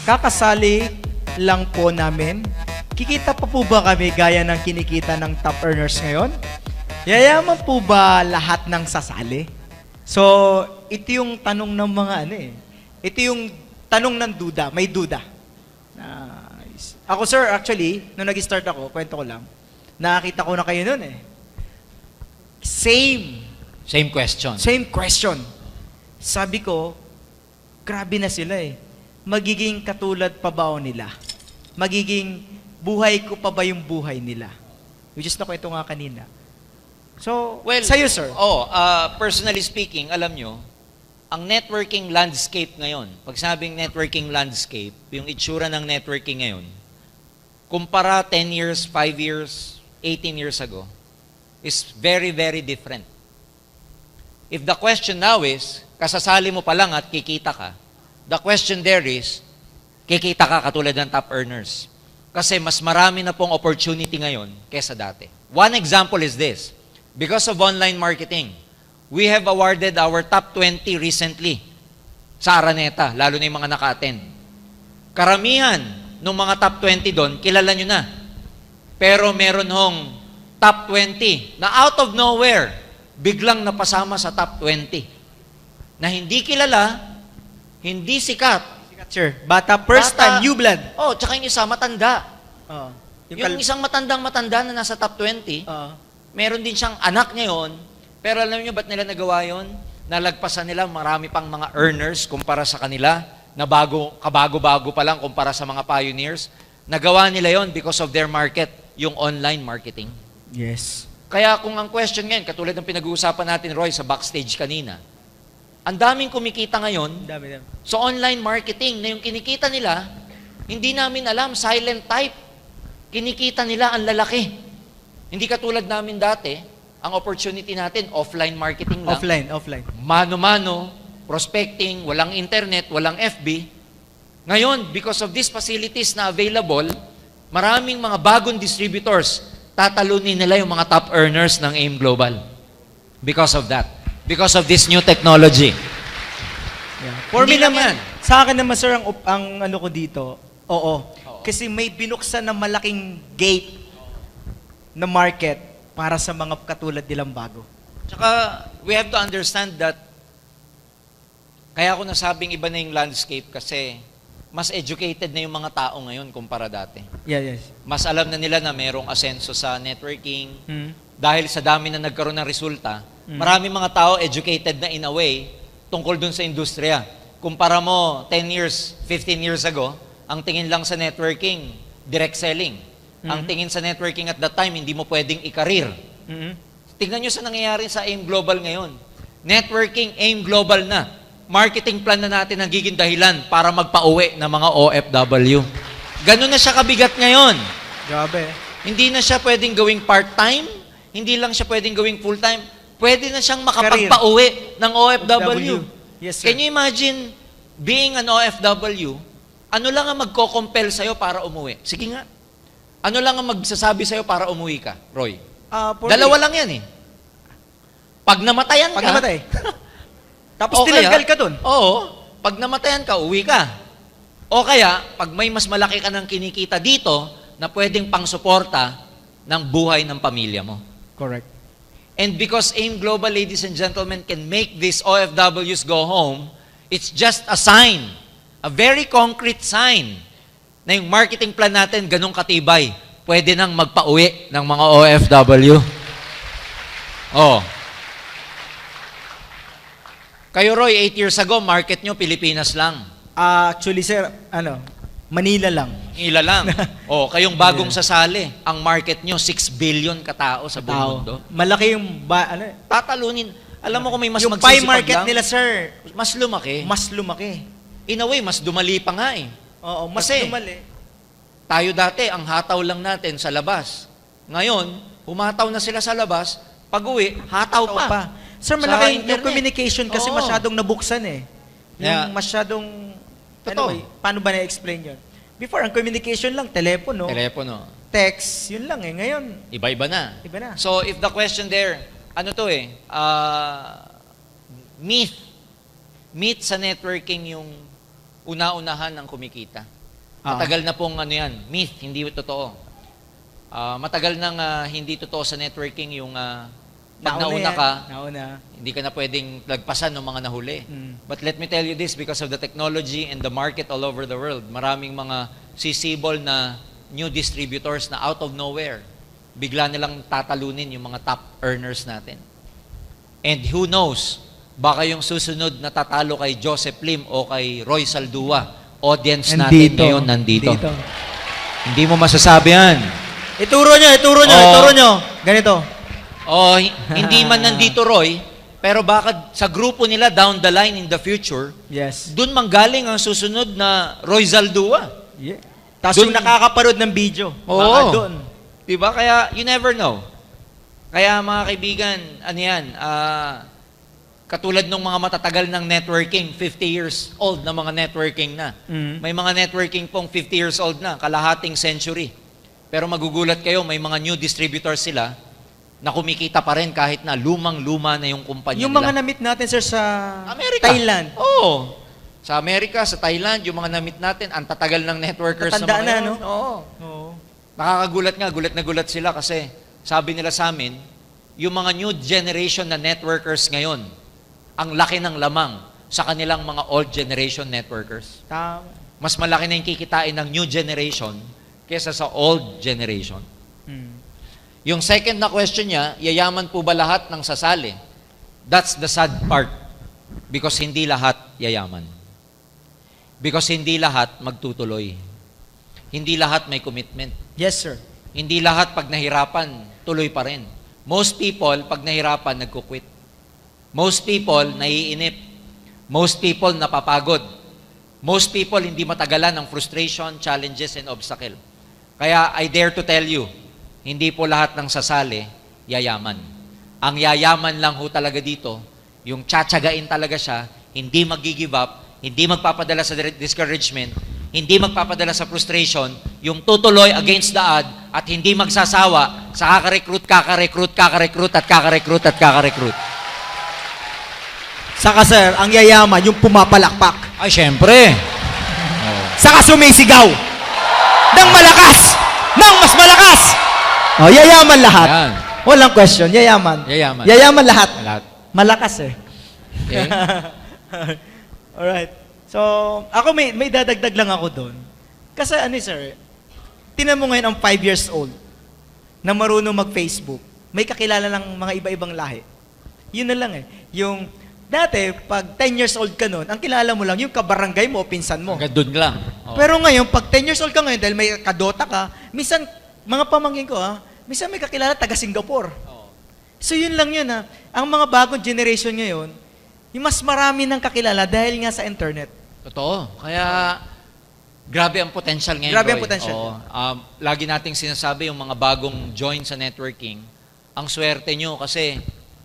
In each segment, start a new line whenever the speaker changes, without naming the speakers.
kakasali lang po namin. Kikita pa po ba kami gaya ng kinikita ng top earners ngayon? Yayaman po ba lahat ng sasali? So, ito yung tanong ng mga ano eh. Ito yung tanong ng duda, may duda. Ako sir, actually, nung nag-start ako, kwento ko lang, nakakita ko na kayo nun eh.
Same question.
Same question. Sabi ko, grabe na sila eh. Magiging katulad pa ba o nila? Magiging buhay ko pa ba yung buhay nila? Which is na kwento nga kanina. So,
Well,
sa'yo sir.
Personally speaking, alam nyo, ang networking landscape ngayon, pag sabing networking landscape, yung itsura ng networking ngayon, kumpara 10 years, 5 years, 18 years ago, is very, very different. If the question now is, kasasali mo pa lang at kikita ka, the question there is, kikita ka katulad ng top earners. Kasi mas marami na pong opportunity ngayon kesa dati. One example is this. Because of online marketing, we have awarded our top 20 recently sa Araneta, lalo na yung mga naka-attend. Karamihan ng mga top 20 doon, kilala nyo na. Pero meron hong top 20 na out of nowhere, biglang napasama sa top 20. Na hindi kilala, hindi sikat.
Sir, bata, first time, new blood.
Tsaka yung isa matanda.
Oh,
Yung isang matandang-matanda na nasa top 20, meron din siyang anak ngayon, pero alam niyo ba't nila nagawa yun? Nalagpasan nila marami pang mga earners kumpara sa kanila, na kabago-bago pa lang kumpara sa mga pioneers. Nagawa nila yon because of their market, yung online marketing.
Yes.
Kaya kung ang question ngayon, katulad ng pinag-uusapan natin, Roy, sa backstage kanina, ang daming kumikita ngayon
Dami.
sa online marketing na yung kinikita nila, hindi namin alam, silent type. Kinikita nila ang lalaki. Hindi katulad namin dati, ang opportunity natin, offline marketing lang.
Offline.
Mano-mano, prospecting, walang internet, walang FB. Ngayon, because of these facilities na available, maraming mga bagong distributors, tatalunin nila yung mga top earners ng AIM Global. Because of that. Because of this new technology.
Yeah. For me
Hindi lang
naman,
yan.
sa akin naman sir, ang ano ko dito, oo. Kasi may binuksan na malaking gate na market para sa mga katulad nilang bago.
Tsaka, we have to understand that kaya ako nasabing iba na yung landscape kasi mas educated na yung mga tao ngayon kumpara dati.
Yes.
Mas alam na nila na merong asenso sa networking. Dahil sa dami na nagkaroon ng resulta, maraming mga tao educated na in a way tungkol dun sa industriya. Kumpara mo 10 years, 15 years ago, ang tingin lang sa networking, direct selling. Ang tingin sa networking at that time, hindi mo pwedeng ikarir. Tingnan nyo sa nangyayari sa AIM Global ngayon. Networking, AIM Global na. Marketing plan na natin ang giging dahilan para magpa-uwi ng mga OFW. Ganun na siya kabigat ngayon.
Grabe.
Hindi na siya pwedeng gawing part-time, hindi lang siya pwedeng gawing full-time, pwede na siyang makapagpa-uwi ng OFW.
Yes, sir.
Can you imagine being an OFW, ano lang ang magko-compel sa'yo para umuwi? Sige nga. Ano lang ang magsasabi sa'yo para umuwi ka, Roy? Dalawa lang yan eh. Pag namatayan ka,
Tapos tinanggal ka dun.
Oo. Pag namatayan ka, uwi ka. O kaya, pag may mas malaki ka ng kinikita dito, na pwedeng pang-suporta ng buhay ng pamilya mo.
Correct.
And because AIM Global, ladies and gentlemen, can make these OFWs go home, it's just a sign, a very concrete sign, na yung marketing plan natin ganong katibay. Pwede nang magpa-uwi ng mga OFW. Kayo, Roy, 8 years ago, market nyo, Pilipinas lang.
Actually, sir, Manila lang.
Manila lang. Kayong bagong sasali, ang market nyo, 6 billion katao sa buong mundo.
Malaki yung,
Tatalunin. Alam mo kung may mas
yung
magsisipag
pie market
lang,
nila, sir,
mas lumaki.
mas lumaki.
In a way, mas dumali pa nga eh.
Oo, mas
Kasi,
lumali.
Tayo dati, ang hataw lang natin sa labas. Ngayon, humataw na sila sa labas, pag-uwi, hataw pa.
Sir,
Sa
malaki yung
internet.
communication kasi
Oo.
masyadong nabuksan eh.
Yeah.
Yung masyadong,
Totoo.
anyway, paano ba na-explain yun? Before, ang communication lang, telepono,
Telepono.
text, yun lang eh. Ngayon,
Iba-iba na.
iba na.
So, if the question there, myth sa networking yung una-unahan ang kumikita.
Ah.
Matagal na pong myth, hindi totoo. Matagal nang hindi totoo sa networking yung pag nauna ka, hindi ka na pwedeng lagpasan ng mga nahuli. But let me tell you this, because of the technology and the market all over the world, maraming mga sisibol na new distributors na out of nowhere, bigla nilang tatalunin yung mga top earners natin. And who knows, baka yung susunod na tatalo kay Joseph Lim o kay Roy Saldua, audience natin ngayon nandito. Hindi mo masasabi yan.
Ituro nyo. Ganito.
Hindi man nandito Roy, pero baka sa grupo nila down the line in the future,
Yes.
dun manggaling ang susunod na Roy Saldua.
Yeah. Tapos yung nakakaparod ng video.
Oo.
Baka doon.
Diba? Kaya you never know. Kaya mga kaibigan, katulad ng mga matatagal ng networking, 50 years old na mga networking na. May mga networking pong 50 years old na, kalahating century. Pero magugulat kayo, may mga new distributors sila na kumikita pa rin kahit na lumang-luma na yung kumpanya
Yung
nila.
mga na-meet natin, sir, sa
Amerika.
Thailand.
Oo. Sa Amerika, sa Thailand, yung mga na-meet natin, ang tatagal ng networkers
Tatanda
na mga
na,
yun.
no?
Oo. Nakakagulat nga, gulat na gulat sila kasi sabi nila sa amin, yung mga new generation na networkers ngayon, ang laki ng lamang sa kanilang mga old generation networkers.
Tama.
Mas malaki na yung kikitain ng new generation kesa sa old generation. Yung second na question niya, yayaman po ba lahat ng sasali? That's the sad part. Because hindi lahat yayaman. Because hindi lahat magtutuloy. Hindi lahat may commitment.
Yes, sir.
Hindi lahat pag nahirapan, tuloy pa rin. Most people, pag nahirapan, nagkukwit. Most people, naiinip. Most people, napapagod. Most people, hindi matagalan ng frustration, challenges, and obstacle. Kaya, I dare to tell you, hindi po lahat ng sasali, yayaman. Ang yayaman lang ho talaga dito, yung tsatsagain talaga siya, hindi mag-give up, hindi magpapadala sa discouragement, hindi magpapadala sa frustration, yung tutuloy against the odd, at hindi magsasawa sa kaka-recruit at kaka-recruit.
Saka, sir, ang yayaman, yung pumapalakpak.
Ay, syempre.
Saka sumisigaw. Nang malakas! Nang mas malakas! Yayaman lahat.
Yan.
Walang question, yayaman.
Yayaman.
Yayaman lahat.
Lahat.
Malakas eh.
Okay?
Alright. So, ako may dadagdag lang ako doon. Kasi sir, tinan mo ngayon ang 5 years old na marunong mag-Facebook. May kakilala ng mga iba-ibang lahi. Yun na lang eh. Yung dati, pag 10 years old ka noon, ang kilala mo lang yung kabarangay mo o pinsan mo.
Hanggang doon lang. Oh.
Pero ngayon, pag 10 years old ka ngayon, dahil may kadota ka, minsan, mga pamangkin ko minsan may kakilala taga Singapore. So yun lang yun Ang mga bagong generation ngayon, yung mas marami ng kakilala dahil nga sa internet.
Totoo. Kaya, grabe ang potential ngayon,
Grabe ang
Roy.
potential.
Oo. Lagi nating sinasabi yung mga bagong join sa networking, ang swerte nyo kasi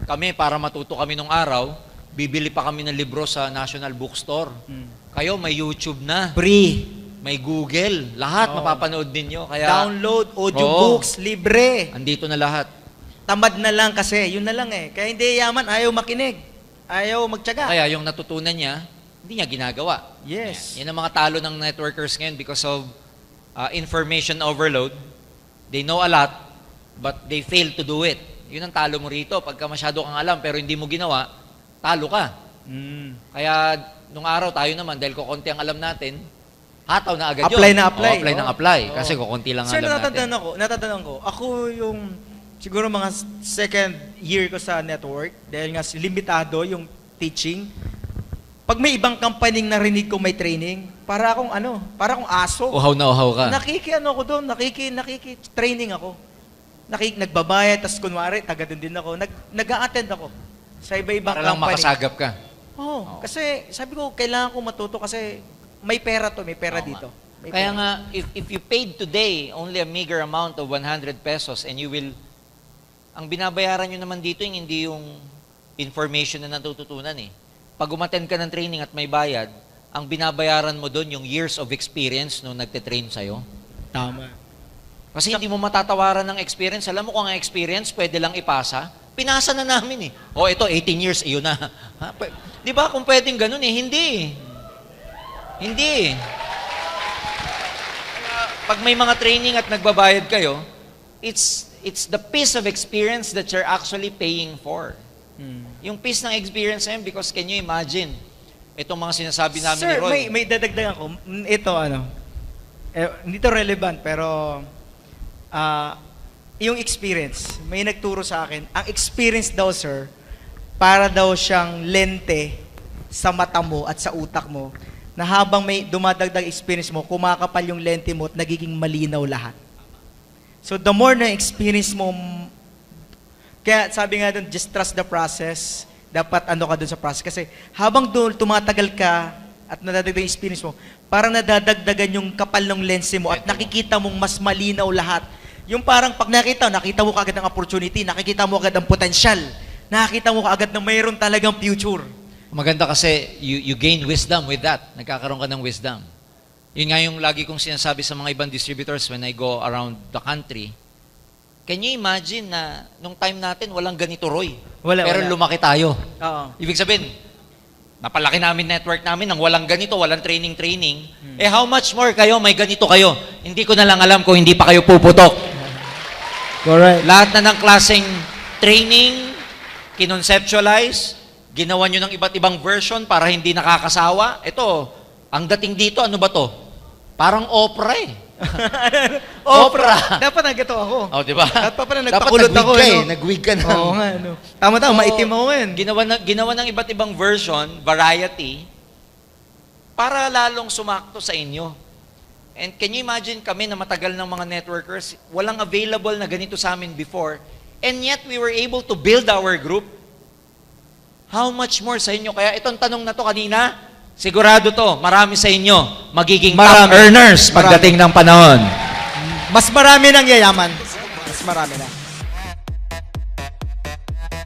kami, para matuto kami nung araw, bibili pa kami ng libro sa National Bookstore. Kayo, may YouTube na.
Free.
May Google. Lahat mapapanood ninyo. Kaya,
Download, audiobooks, libre.
andito na lahat.
Tamad na lang kasi, yun na lang eh. Kaya hindi yaman, ayaw makinig. Ayaw magtyaga.
Kaya yung natutunan niya, hindi niya ginagawa.
Yes.
Yan ang mga talo ng networkers ngayon because of information overload. They know a lot, but they fail to do it. Yun ang talo mo rito. Pagka masyado kang alam pero hindi mo ginawa, talo ka. Kaya nung araw tayo naman, dahil kukunti ang alam natin, hataw na agad
Apply
yun.
na apply.
Apply na apply. Kasi kukunti lang
Sir,
alam natin.
natatandaan ko, ako yung, siguro mga second year ko sa network, dahil nga limitado yung teaching, pag may ibang company narinig ko may training, para akong aso.
Uhaw na uhaw ka.
Ako doon, training ako. Nagbabayad, tas kunwari, taga doon din ako. Nag-a-attend ako sa iba-ibang
Para lang
company.
makasagap ka.
Oo, kasi sabi ko, kailangan ko matuto kasi may pera dito. May
Kaya
pera.
nga, if you paid today only a meager amount of 100 pesos and you will, ang binabayaran nyo naman dito yung hindi yung information na natututunan eh. Pag umattend ka ng training at may bayad, ang binabayaran mo doon yung years of experience nung nagte-train sa'yo.
Tama.
Kasi hindi mo matatawaran ng experience. Alam mo kung ang experience pwede lang ipasa, pinasa na namin eh. O ito, 18 years, iyon na. Di ba? Kung pwedeng ganun eh, hindi eh. Hindi. Pag may mga training at nagbabayad kayo, it's the piece of experience that you're actually paying for. Yung piece ng experience na yun, because can you imagine, itong mga sinasabi namin ni
Sir,
Roy.
may dadagdagan ko. Ito, hindi to relevant, pero yung experience, may nagturo sa akin. Ang experience daw, sir, para daw siyang lente sa mata mo at sa utak mo, na habang may dumadagdag experience mo, kumakapal yung lente mo at nagiging malinaw lahat. So the more na experience mo, kaya sabi nga doon, just trust the process. Dapat ano ka doon sa process. Kasi habang doon tumatagal ka at nadadagdag yung experience mo, parang nadadagdagan yung kapal ng lens mo at nakikita mong mas malinaw lahat. Yung parang pag nakita mo kaagad ang opportunity, nakikita mo agad ang potensyal, nakikita mo kaagad na mayroon talagang future.
Maganda kasi you gain wisdom with that. Nagkakaroon ka ng wisdom. Yun nga yung lagi kong sinasabi sa mga ibang distributors when I go around the country. Can you imagine na nung time natin walang ganito, Roy? Pero
Wala.
lumaki tayo.
Oo.
Ibig sabihin, napalaki namin network namin nang walang ganito, walang training. Eh how much more kayo, may ganito kayo? Hindi ko na lang alam kung hindi pa kayo puputok.
Correct.
Lahat na ng klaseng training, kinonceptualize, ginawa nyo ng iba't ibang version para hindi nakakasawa. Ito, ang dating dito, ano ba to? Parang opera eh. Opera.
Dapat naggato ako.
Oh, di ba?
Dapat pa pala nagpakulot ako.
Nag-wig ka na.
Oo nga, Tama-tama, maitim ako yan.
Ginawa ng iba't ibang version, variety, para lalong sumakto sa inyo. And can you imagine kami na matagal ng mga networkers, walang available na ganito sa amin before, and yet we were able to build our group. How much more sa inyo? Kaya itong tanong na to kanina, sigurado to, marami sa inyo magiging top earners pagdating ng panahon.
Mas marami nang yayaman. Mas marami na.